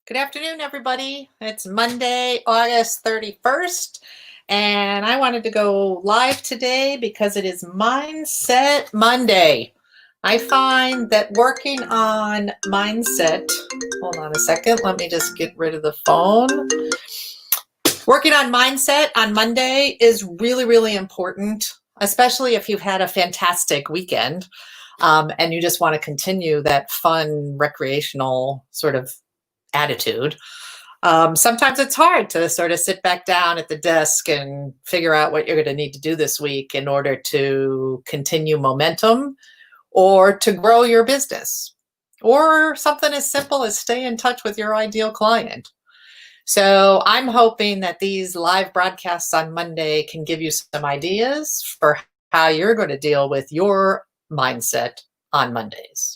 Good afternoon, everybody. It's Monday, August 31st, and I wanted to go live today because it is Mindset Monday. I find that working on mindset, hold on a second, let me just get rid of the phone. Working on mindset on Monday is really, really important, especially if you've had a fantastic weekend and you just want to continue that fun, recreational sort of attitude. Sometimes it's hard to sort of sit back down at the desk and figure out what you're going to need to do this week in order to continue momentum or to grow your business, or something as simple as stay in touch with your ideal client. So I'm hoping that these live broadcasts on Monday can give you some ideas for how you're going to deal with your mindset on Mondays.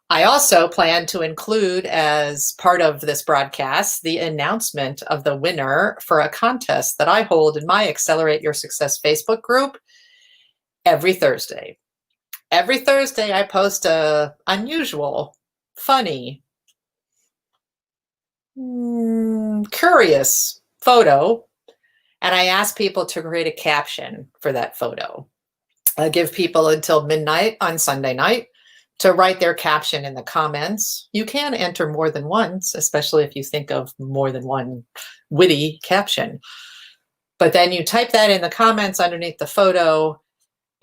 I also plan to include, as part of this broadcast, the announcement of the winner for a contest that I hold in my Accelerate Your Success Facebook group every Thursday. Every Thursday, I post a unusual, funny, curious photo, and I ask people to create a caption for that photo. I give people until midnight on Sunday night to write their caption in the comments. You can enter more than once, especially if you think of more than one witty caption. But then you type that in the comments underneath the photo,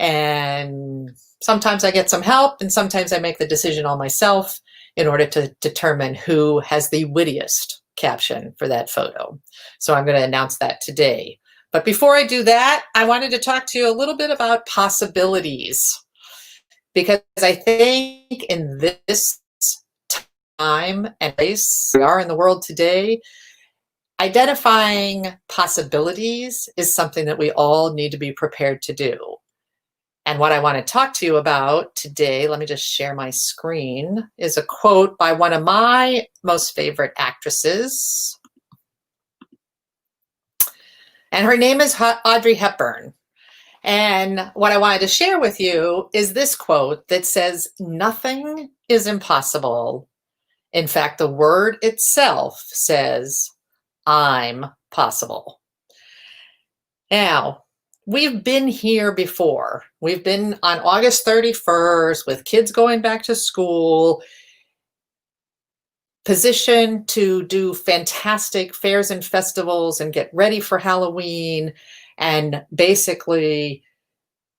and sometimes I get some help, and sometimes I make the decision all myself in order to determine who has the wittiest caption for that photo. So I'm going to announce that today. But before I do that, I wanted to talk to you a little bit about possibilities, because I think in this time and place we are in the world today, identifying possibilities is something that we all need to be prepared to do. And what I want to talk to you about today, let me just share my screen, is a quote by one of my most favorite actresses. And her name is Audrey Hepburn. And what I wanted to share with you is this quote that says, "Nothing is impossible. In fact, the word itself says, I'm possible." Now, we've been here before. We've been on August 31st with kids going back to school, positioned to do fantastic fairs and festivals and get ready for Halloween, and basically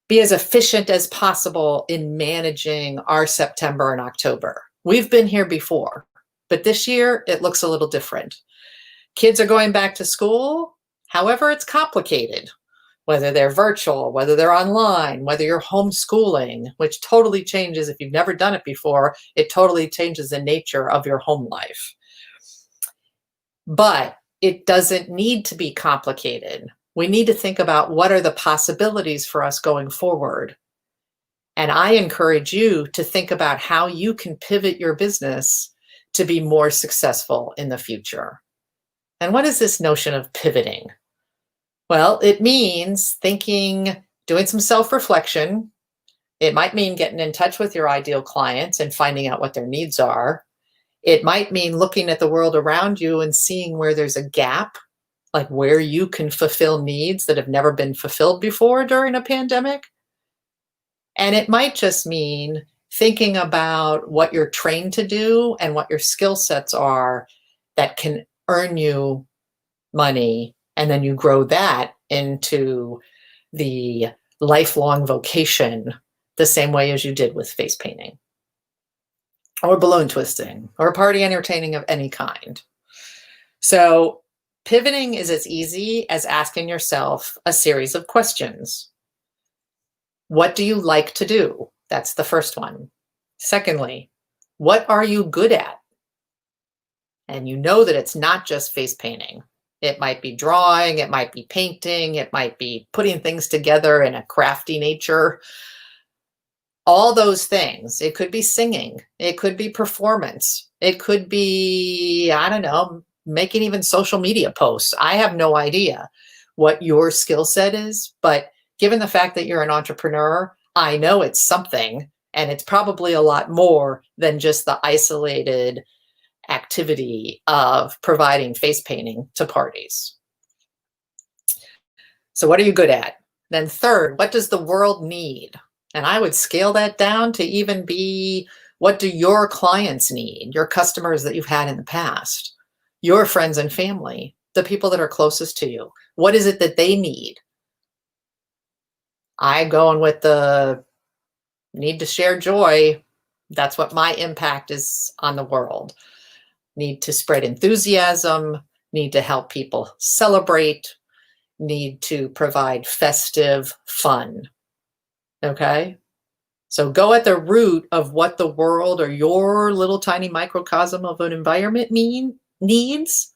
be as efficient as possible in managing our September and October. We've been here before, but this year it looks a little different. Kids are going back to school. However, it's complicated, whether they're virtual, whether they're online, whether you're homeschooling, which totally changes. If you've never done it before, it totally changes the nature of your home life. But it doesn't need to be complicated. We need to think about what are the possibilities for us going forward. And I encourage you to think about how you can pivot your business to be more successful in the future. And what is this notion of pivoting? Well, it means thinking, doing some self-reflection. It might mean getting in touch with your ideal clients and finding out what their needs are. It might mean looking at the world around you and seeing where there's a gap, like where you can fulfill needs that have never been fulfilled before during a pandemic. And it might just mean thinking about what you're trained to do and what your skill sets are that can earn you money, and then you grow that into the lifelong vocation the same way as you did with face painting or balloon twisting or party entertaining of any kind. So pivoting is as easy as asking yourself a series of questions. What do you like to do? That's the first one. Secondly, what are you good at? And you know that it's not just face painting. It might be drawing, it might be painting, it might be putting things together in a crafty nature. All those things. It could be singing, it could be performance, it could be, I don't know, making even social media posts. I have no idea what your skill set is, but given the fact that you're an entrepreneur, I know it's something, and it's probably a lot more than just the isolated activity of providing face painting to parties. So what are you good at? Then third, what does the world need? And I would scale that down to even be, what do your clients need? Your customers that you've had in the past, your friends and family, the people that are closest to you. What is it that they need? I'm going with the need to share joy. That's what my impact is on the world. Need to spread enthusiasm, need to help people celebrate, need to provide festive fun. Okay? So go at the root of what the world or your little tiny microcosm of an environment needs.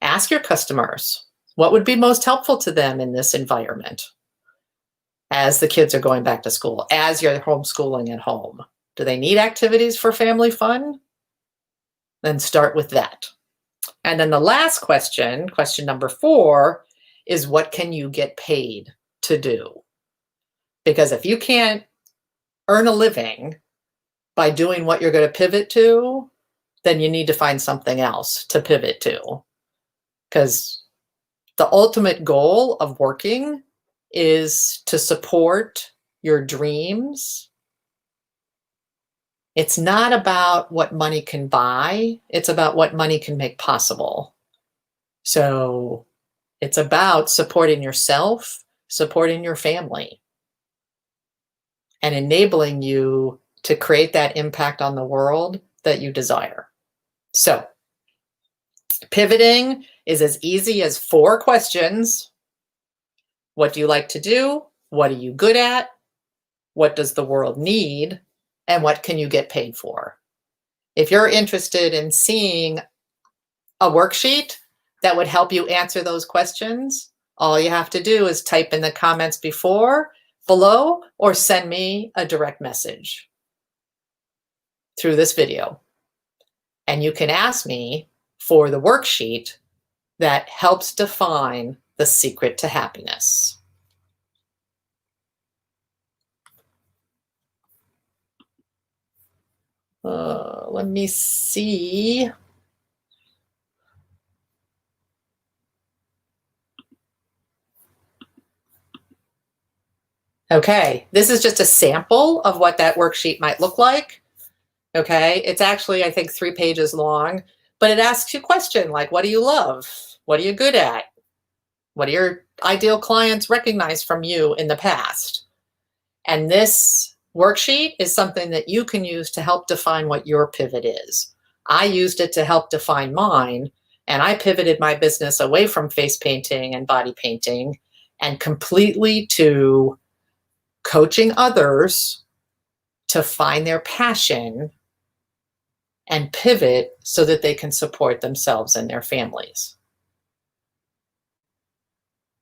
Ask your customers, what would be most helpful to them in this environment as the kids are going back to school, as you're homeschooling at home? Do they need activities for family fun? Then start with that. And then the last question, question number 4, is what can you get paid to do? Because if you can't earn a living by doing what you're going to pivot to, then you need to find something else to pivot to. Because the ultimate goal of working is to support your dreams. It's not about what money can buy, it's about what money can make possible. So it's about supporting yourself, supporting your family, and enabling you to create that impact on the world that you desire. So pivoting is as easy as 4 questions. What do you like to do? What are you good at? What does the world need? And what can you get paid for? If you're interested in seeing a worksheet that would help you answer those questions, all you have to do is type in the comments below, or send me a direct message through this video. And you can ask me for the worksheet that helps define the secret to happiness. Let me see. Okay, this is just a sample of what that worksheet might look like. Okay, it's actually, I think, 3 pages long, but it asks you a question like, what do you love? What are you good at? What do your ideal clients recognize from you in the past? And this worksheet is something that you can use to help define what your pivot is. I used it to help define mine, and I pivoted my business away from face painting and body painting and completely to coaching others to find their passion and pivot so that they can support themselves and their families.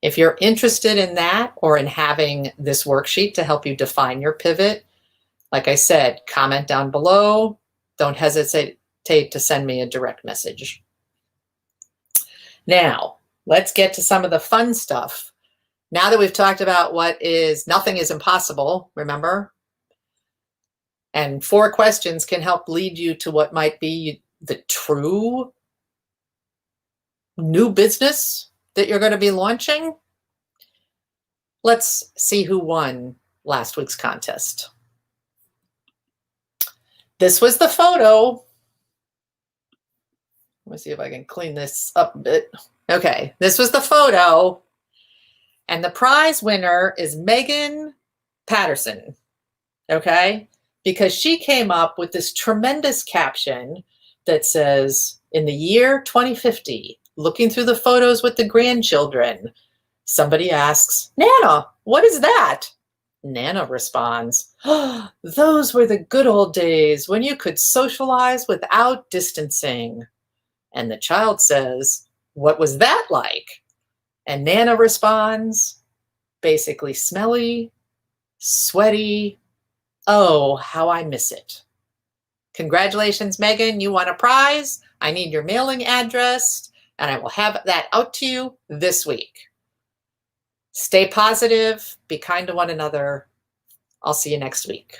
If you're interested in that or in having this worksheet to help you define your pivot, like I said, comment down below. Don't hesitate to send me a direct message. Now, let's get to some of the fun stuff. Now that we've talked about nothing is impossible, remember? And 4 questions can help lead you to what might be the true new business that you're going to be launching. Let's see who won last week's contest. This was the photo. Let me see if I can clean this up a bit. Okay, this was the photo. And the prize winner is Megan Patterson. Okay? Because she came up with this tremendous caption that says, in the year 2050, looking through the photos with the grandchildren, somebody asks, Nana, what is that? Nana responds, oh, those were the good old days when you could socialize without distancing. And the child says, what was that like? And Nana responds, basically smelly, sweaty. Oh, how I miss it. Congratulations, Megan. You won a prize. I need your mailing address, and I will have that out to you this week. Stay positive. Be kind to one another. I'll see you next week.